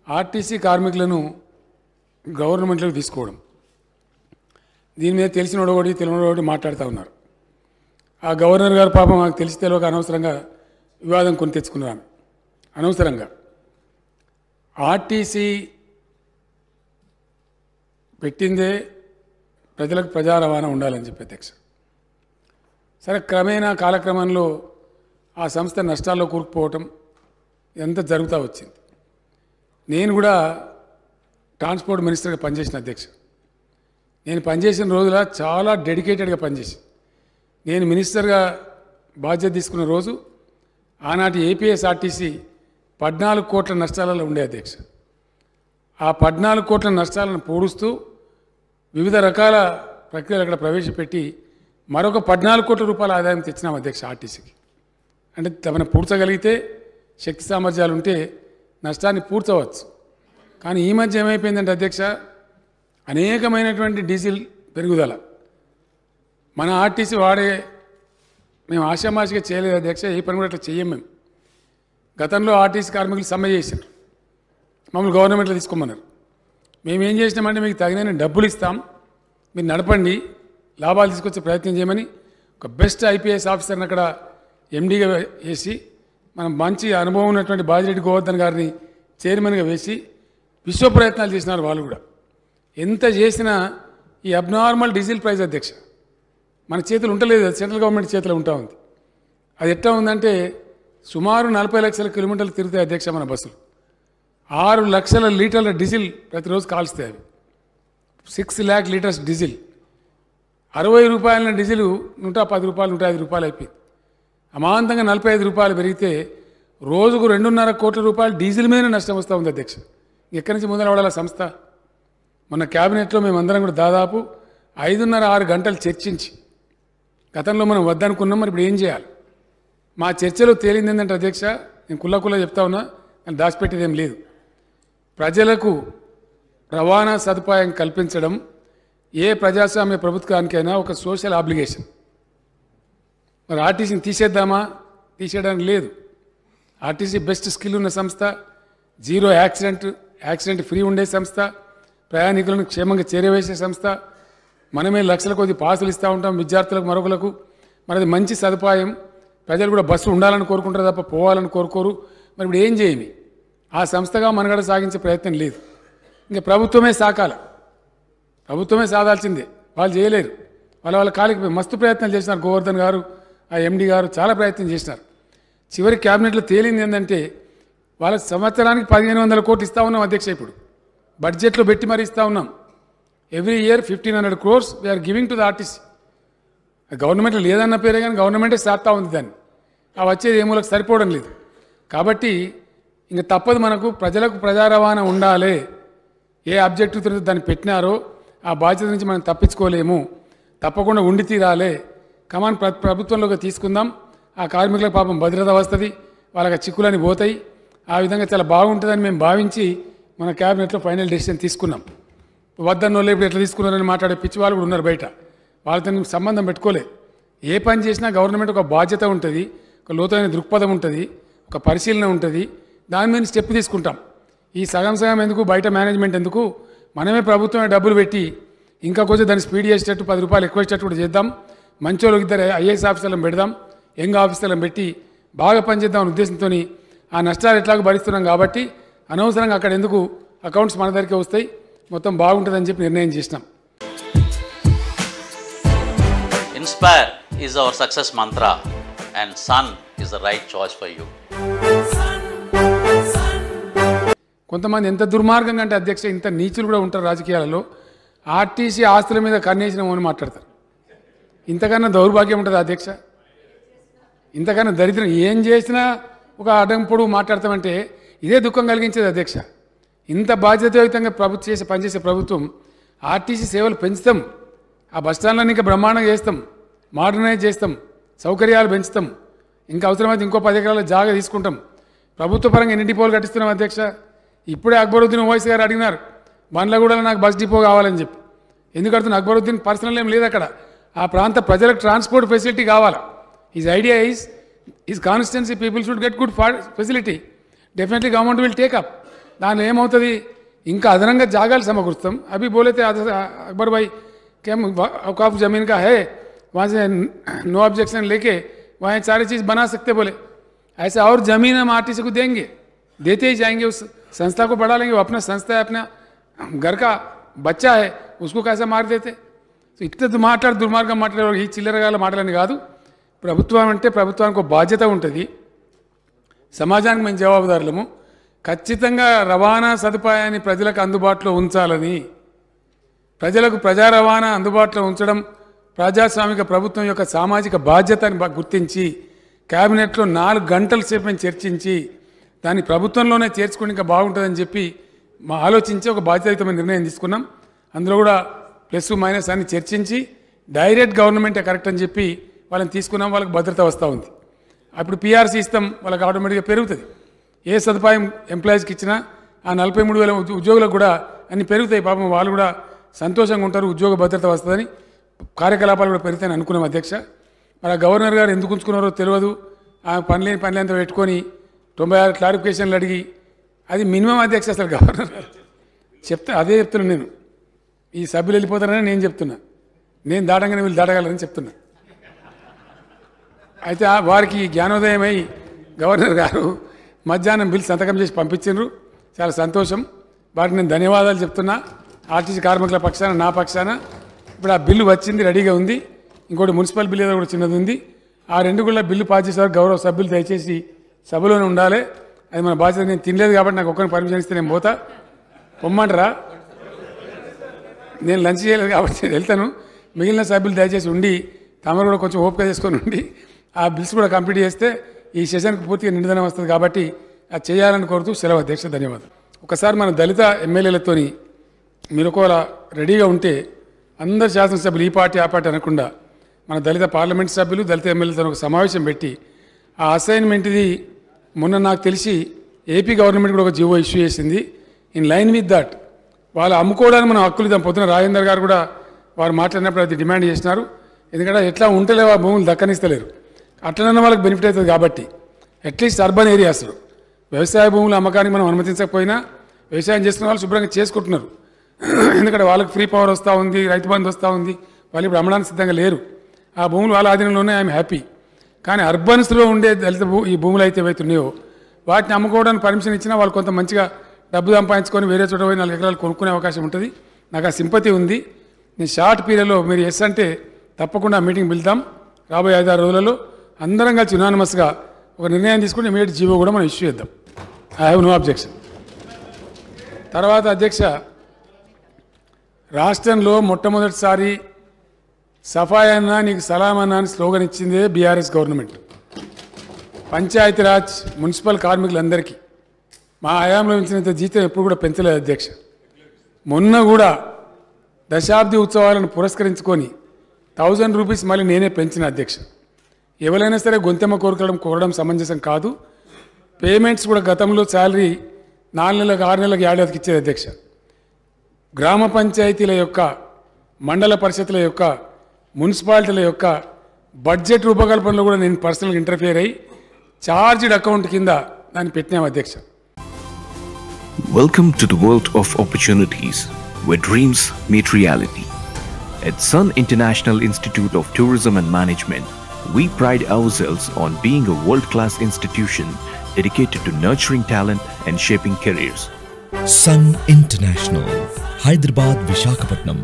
RTC కార్మికులను గవర్నమెంట్లోకి తీసుకోవడం, దీని మీద తెలిసినోడు ఒకటి తెలియనోడు ఒకటి మాట్లాడుతూ ఉన్నారు. ఆ గవర్నర్ గారు పాపం మాకు తెలిసి తెలియక అనవసరంగా వివాదం కొని తెచ్చుకున్నారు. అనవసరంగా ఆర్టీసీ పెట్టిందే ప్రజలకు ప్రజా రవాణా ఉండాలని చెప్పి అధ్యక్ష. సరే, క్రమేణా కాలక్రమంలో ఆ సంస్థ నష్టాల్లో కూరుకుపోవటం ఎంత జరుగుతూ వచ్చింది. నేను కూడా ట్రాన్స్పోర్ట్ మినిస్టర్గా పనిచేసిన అధ్యక్ష. నేను పనిచేసిన రోజుల చాలా డెడికేటెడ్గా పనిచేసి, నేను మినిస్టర్గా బాధ్యత తీసుకున్న రోజు ఆనాటి ఏపీఎస్ఆర్టీసీ 14 కోట్ల నష్టాలలో ఉండే అధ్యక్ష. ఆ 14 కోట్ల నష్టాలను పూడుస్తూ వివిధ రకాల ప్రక్రియలు అక్కడ ప్రవేశపెట్టి మరొక 14 కోట్ల రూపాయల ఆదాయం తెచ్చినాం అధ్యక్ష ఆర్టీసీకి. అంటే తమను పూడ్చగలిగితే, శక్తి సామర్థ్యాలు ఉంటే నష్టాన్ని పూడ్చవచ్చు. కానీ ఈ మధ్య ఏమైపోయిందంటే అధ్యక్ష, అనేకమైనటువంటి డీజిల్ పెరుగుదల మన ఆర్టీసీ వాడే మేము ఆశామాషిగా చేయలేదు అధ్యక్ష. ఏ పని కూడా అట్లా చెయ్యం మేము. గతంలో ఆర్టీసీ కార్మికులు సమ్మె చేశారు, మమ్మల్ని గవర్నమెంట్లో తీసుకోమన్నారు. మేము ఏం చేసినామంటే మీకు తగిన డబ్బులు ఇస్తాం, మీరు నడపండి, లాభాలు తీసుకొచ్చే ప్రయత్నం చేయమని ఒక బెస్ట్ ఐపీఎస్ ఆఫీసర్ని అక్కడ ఎండీగా వేసి, మనం మంచి అనుభవం ఉన్నటువంటి బాజిరెడ్డి గోవర్ధన్ గారిని చైర్మన్గా వేసి విశ్వ ప్రయత్నాలు చేసినారు వాళ్ళు కూడా. ఎంత చేసినా ఈ అబ్నార్మల్ డీజిల్ ప్రైస్ అధ్యక్ష మన చేతులు ఉండలేదు, సెంట్రల్ గవర్నమెంట్ చేతిలో ఉంటా ఉంది. అది ఎట్లా ఉందంటే సుమారు 40 లక్షల కిలోమీటర్లు తిరుగుతాయి అధ్యక్ష మన బస్సులు. 6 లక్షల లీటర్ల డీజిల్ ప్రతిరోజు కాల్స్తాయి. అవి 6 lakh లీటర్స్ డీజిల్. 60 రూపాయల డీజిల్ 110 రూపాయలు 105 రూపాయలు అయిపోయింది. అమాంతంగా 45 రూపాయలు పెరిగితే రోజుకు 2.5 కోట్ల రూపాయలు డీజిల్ మీద నష్టం వస్తూ ఉంది అధ్యక్ష. ఎక్కడి నుంచి ముందర పడాల సంస్థ? మన క్యాబినెట్లో మేమందరం కూడా దాదాపు 5.5-6 గంటలు చర్చించి, గతంలో మనం వద్దనుకున్నాం, మరి ఇప్పుడు ఏం చేయాలి? మా చర్చలో తేలింది ఏంటంటే అధ్యక్ష, నేను కుల్ల చెప్తా ఉన్నా, కానీ దాచిపెట్టేది ఏం లేదు. ప్రజలకు రవాణా సదుపాయం కల్పించడం ఏ ప్రజాస్వామ్య ప్రభుత్వానికైనా ఒక సోషల్ ఆబ్లిగేషన్. మరి ఆర్టీసీని తీసేద్దామా? తీసేయడానికి లేదు. ఆర్టీసీ బెస్ట్ స్కిల్ ఉన్న సంస్థ, జీరో యాక్సిడెంట్ ఫ్రీ ఉండే సంస్థ, ప్రయాణికులను క్షేమంగా చేరవేసే సంస్థ. మనమే లక్షల కొద్ది పాసులు ఇస్తూ ఉంటాం విద్యార్థులకు, మరొకలకు. మరి అది మంచి సదుపాయం. ప్రజలు కూడా బస్సు ఉండాలని కోరుకుంటారు తప్ప పోవాలని కోరుకోరు. మరి ఇప్పుడు ఏం చేయమి? ఆ సంస్థగా మనగడ సాగించే ప్రయత్నం లేదు. ఇంకా ప్రభుత్వమే సాకాల, ప్రభుత్వమే సాధాల్సిందే. వాళ్ళు చేయలేరు. వాళ్ళ కాలికి మస్తు ప్రయత్నాలు చేసినారు. గోవర్ధన్ గారు, ఆ ఎండీ గారు చాలా ప్రయత్నం చేసినారు. చివరి క్యాబినెట్లో తేలింది ఏంటంటే వాళ్ళకి సంవత్సరానికి 1500 కోట్లు ఇస్తూ ఉన్నాం అధ్యక్ష. ఇప్పుడు బడ్జెట్లో పెట్టి మరీ ఇస్తూ ఉన్నాం. Every year 1500 crores we are giving to the RTC. గవర్నమెంట్లో లేదన్న పేరే కానీ గవర్నమెంటే సాగుతూ ఉంది దాన్ని. ఆ వచ్చేది ఏమూలకు సరిపోవడం లేదు. కాబట్టి ఇంక తప్పదు మనకు, ప్రజలకు ప్రజా రవాణా ఉండాలి. ఏ ఆబ్జెక్టివ్తో దాన్ని పెట్టినారో ఆ బాధ్యత నుంచి మనం తప్పించుకోలేము. తప్పకుండా ఉండి తీరాలి. కమాన్ ప్రభుత్వంలోకి తీసుకుందాం. ఆ కార్మికులకు పాపం భద్రత వస్తుంది, వాళ్ళకి చిక్కులని పోతాయి. ఆ విధంగా చాలా బాగుంటుందని మేము భావించి మన క్యాబినెట్లో ఫైనల్ డెసిషన్ తీసుకున్నాం. వద్దన్నోళ్ళు ఇప్పుడు ఎట్లా తీసుకున్నారని మాట్లాడే పిచ్చి వాళ్ళు కూడా ఉన్నారు బయట. వాళ్ళతో సంబంధం పెట్టుకోలే. ఏ పని చేసినా గవర్నమెంట్ ఒక బాధ్యత ఉంటుంది, ఒక లోతైన దృక్పథం ఉంటుంది, ఒక పరిశీలన ఉంటుంది. దాని మీద స్టెప్ తీసుకుంటాం. ఈ సగం ఎందుకు, బయట మేనేజ్మెంట్ ఎందుకు? మనమే ప్రభుత్వమే డబ్బులు పెట్టి ఇంకా కొంచెం దాన్ని స్పీడ్ చేసేటట్టు 10 రూపాయలు ఎక్కువ ఇచ్చేటట్టు కూడా చేద్దాం. మంచోళ్ళకి 2 ఐఏఎస్ ఆఫీసర్లను పెడదాం, యంగ్ ఆఫీసర్లను పెట్టి బాగా పనిచేద్దామనే ఉద్దేశంతో ఆ నష్టాలు ఎట్లాగో భరిస్తున్నాం కాబట్టి అనవసరంగా అక్కడ ఎందుకు, అకౌంట్స్ మన దగ్గరికి వస్తాయి, మొత్తం బాగుంటుందని చెప్పి నిర్ణయం చేసినాం. Inspire is our success mantra and Sun is the right choice for you. కొంతమంది ఎంత దుర్మార్గంగా అంటే అధ్యక్ష, ఇంత నీచులు కూడా ఉంటారు రాజకీయాలలో. ఆర్టీసీ ఆస్తుల మీద కన్నేసినామో అని మాట్లాడతారు. ఇంతకన్నా దౌర్భాగ్యం ఉంటుంది అధ్యక్ష? ఇంతకన్నా దరిద్రం ఏం చేసినా ఒక అడ్డంపుడు మాట్లాడతామంటే ఇదే దుఃఖం కలిగించేది అధ్యక్ష. ఇంత బాధ్యతాయుతంగా పనిచేసే ప్రభుత్వం ఆర్టీసీ సేవలు పెంచుతాం, ఆ బస్టాండ్లను ఇంకా బ్రహ్మాండంగా చేస్తాం, మోడర్నైజ్ చేస్తాం, సౌకర్యాలు పెంచుతాం, ఇంకా అవసరమైతే ఇంకో 10 ఎకరాల జాగా తీసుకుంటాం. ప్రభుత్వ పరంగా ఎన్ని డిపోలు కట్టిస్తున్నాం అధ్యక్ష? ఇప్పుడే అక్బరుద్దీన్ ఓవైసీ గారు అడిగినారు, బండ్లగూడలో నాకు బస్ డిపో కావాలని చెప్పి. ఎందుకు అడుగుతున్నా? అక్బరుద్దీన్ పర్సనల్ ఏం లేదు అక్కడ. ఆ ప్రాంత ప్రజలకు ట్రాన్స్పోర్ట్ ఫెసిలిటీ కావాలా. His idea is constituency people should get good facility. Definitely government will take up. దానిలో ఏమవుతుంది ఇంకా అదనంగా జాగాలు సమకూరుస్తాం. అభి బోలేతే అక్బర్ భాई क्या औकाफ ज़मीन का है वहाँ से नो ऑब्जेक्शन लेके वहाँ सारी चीज़ बना सकते बोले. ऐसा और ज़मीन हम आर्टिस्ट को देंगे, देते ही जाएंगे, उस संस्था को बढ़ा लेंगे. वो अपना संस्था है, अपना घर का बच्चा है, उसको कैसा मार देते. సో ఇట్లా దుర్మార్గం మాట్లాడే ఈ చిల్లరగాల మాటలని కాదు. ప్రభుత్వం అంటే ప్రభుత్వానికి ఒక బాధ్యత ఉంటుంది, సమాజానికి మేము జవాబుదారులము. ఖచ్చితంగా రవాణా సదుపాయాన్ని ప్రజలకు అందుబాటులో ఉంచాలని, ప్రజలకు ప్రజా రవాణా అందుబాటులో ఉంచడం ప్రజాస్వామిక ప్రభుత్వం యొక్క సామాజిక బాధ్యతని గుర్తించి క్యాబినెట్లో 4 గంటల సేపు మేము చర్చించి దాన్ని ప్రభుత్వంలోనే చేర్చుకుని ఇంకా బాగుంటుందని చెప్పి మా ఆలోచించి ఒక బాధ్యతాయుతమైన నిర్ణయం తీసుకున్నాం. అందులో కూడా ప్లస్ మైనస్ అన్ని చర్చించి డైరెక్ట్ గవర్నమెంటే కరెక్ట్ అని చెప్పి వాళ్ళని తీసుకున్నాం. వాళ్ళకి భద్రత వస్తూ ఉంది. అప్పుడు పీఆర్సీ ఇస్తాం, వాళ్ళకి ఆటోమేటిక్గా పెరుగుతుంది. ఏ సదుపాయం ఎంప్లాయీస్కి ఇచ్చినా ఆ 43,000 ఉద్యోగులకు కూడా అన్ని పెరుగుతాయి. పాపం వాళ్ళు కూడా సంతోషంగా ఉంటారు, ఉద్యోగ భద్రత వస్తుందని, కార్యకలాపాలు కూడా పెరుగుతాయని అనుకున్నాం అధ్యక్ష. మరి ఆ గవర్నర్ గారు ఎందుకు ఉంచుకున్నారో తెలియదు. ఆ పనులంతా పెట్టుకొని 96 క్లారిఫికేషన్లు అడిగి అది మినిమం అధ్యక్ష. అసలు గవర్నర్ గారు అదే చెప్తున్నాను నేను. ఈ సభ్యులు వెళ్ళిపోతారని నేను చెప్తున్నా, నేను దాటంగానే వీళ్ళు దాటగలరని చెప్తున్నా. అయితే వారికి జ్ఞానోదయమై గవర్నర్ గారు మధ్యాహ్నం బిల్ సంతకం చేసి పంపించారు. చాలా సంతోషం, వారికి నేను ధన్యవాదాలు చెప్తున్నా. ఆర్టీసీ కార్మికుల పక్షాన, నా పక్షాన. ఇప్పుడు ఆ బిల్లు వచ్చింది, రెడీగా ఉంది. ఇంకోటి మున్సిపల్ బిల్ ఏదో కూడా చిన్నది ఉంది. ఆ 2 కూడా బిల్లు పాస్ చేసేవారు గౌరవ సభ్యులు దయచేసి సభలోనే ఉండాలి. అది మన బాధ్యత. నేను తినలేదు కాబట్టి నాకు ఒక్కరిని పర్మిషన్ ఇస్తే నేను పోతా. పొమ్మంటారా? నేను లంచ్ చేయలేదు కాబట్టి నేను వెళ్తాను. మిగిలిన సభ్యులు దయచేసి ఉండి తమరు కూడా కొంచెం ఓపిక చేసుకొని ఉండి ఆ బిల్స్ కూడా కంప్లీట్ చేస్తే ఈ సెషన్కి పూర్తిగా నిండుదనం వస్తుంది. కాబట్టి అది చేయాలని కోరుతూ సెలవు అధ్యక్ష. ధన్యవాదాలు. ఒకసారి మన దళిత ఎమ్మెల్యేలతోని మీరు ఒకవేళ రెడీగా ఉంటే అందరు శాసనసభ్యులు ఈ పార్టీ ఆ పార్టీ అనకుండా మన దళిత పార్లమెంట్ సభ్యులు దళిత ఎమ్మెల్యేలతో ఒక సమావేశం పెట్టి ఆ అసైన్మెంట్ది మొన్న నాకు తెలిసి ఏపీ గవర్నమెంట్ కూడా ఒక జీవో ఇష్యూ చేసింది. ఇన్ లైన్ విత్ దట్ వాళ్ళు అమ్ముకోవడానికి మనం హక్కులు ఇద్దాం. పొద్దున రాజేందర్ గారు కూడా వారు మాట్లాడినప్పుడు అది డిమాండ్ చేసినారు. ఎందుకంటే ఎట్లా ఉంటలేవు ఆ భూములు దక్కనిస్తలేరు. అట్లనన్నా వాళ్ళకి బెనిఫిట్ అవుతుంది కాబట్టి అట్లీస్ట్ అర్బన్ ఏరియాస్లో వ్యవసాయ భూముల అమ్మకానికి మనం అనుమతించకపోయినా వ్యవసాయం చేసుకున్న వాళ్ళు శుభ్రంగా చేసుకుంటున్నారు. ఎందుకంటే వాళ్ళకి ఫ్రీ పవర్ వస్తూ ఉంది, రైతు బంధు వస్తూ ఉంది. వాళ్ళు ఇప్పుడు అమ్మడానికి సిద్ధంగా లేరు. ఆ భూములు వాళ్ళ ఆధీనంలోనే ఐఎమ్ హ్యాపీ. కానీ అర్బన్స్లో ఉండే దళిత ఈ భూములు అయితే ఏవైతున్నాయో వాటిని అమ్ముకోవడానికి పర్మిషన్ ఇచ్చినా వాళ్ళు కొంత మంచిగా డబ్బు సంపాదించుకొని వేరే చోట పోయి 4 ఎకరాలు కొనుక్కునే అవకాశం ఉంటుంది. నాకు ఆ సింపతి ఉంది. నేను షార్ట్ పీరియడ్లో మీరు ఎస్ అంటే తప్పకుండా మీటింగ్ పిలుద్దాం. రాబోయే 5-6 రోజులలో అందరం కలిసి యునానిమస్గా ఒక నిర్ణయం తీసుకుని ఇమీడియట్ జీవో కూడా మనం ఇష్యూ చేద్దాం. I have no objection. తర్వాత అధ్యక్ష, రాష్ట్రంలో మొట్టమొదటిసారి సఫాయి అన్నా నీకు సలాం అన్నా అని స్లోగన్ ఇచ్చిందే బీఆర్ఎస్ గవర్నమెంట్. పంచాయతీరాజ్ మున్సిపల్ కార్మికులందరికీ మా హయాంలో ఇచ్చినంత జీతం ఎప్పుడు కూడా పెంచలేదు అధ్యక్ష. మొన్న కూడా దశాబ్ది ఉత్సవాలను పురస్కరించుకొని 1000 రూపీస్ మళ్ళీ నేనే పెంచిన అధ్యక్ష. ఎవరైనా సరే గొంతెమ్మ కోరడం సమంజసం కాదు. పేమెంట్స్ కూడా గతంలో శాలరీ 4 నెలలకు 6 నెలలకు ఏడాదికి ఇచ్చేది అధ్యక్ష. గ్రామ పంచాయతీల యొక్క, మండల పరిషత్ల యొక్క, మున్సిపాలిటీల యొక్క బడ్జెట్ రూపకల్పనలో కూడా నేను పర్సనల్గా ఇంటర్ఫియర్ అయ్యి చార్జ్డ్ అకౌంట్ కింద దాన్ని పెట్టినాం అధ్యక్ష. Welcome to the world of opportunities where dreams meet reality. At Sun International Institute of Tourism and Management, we pride ourselves on being a world-class institution dedicated to nurturing talent and shaping careers. Sun International, Hyderabad, Visakhapatnam.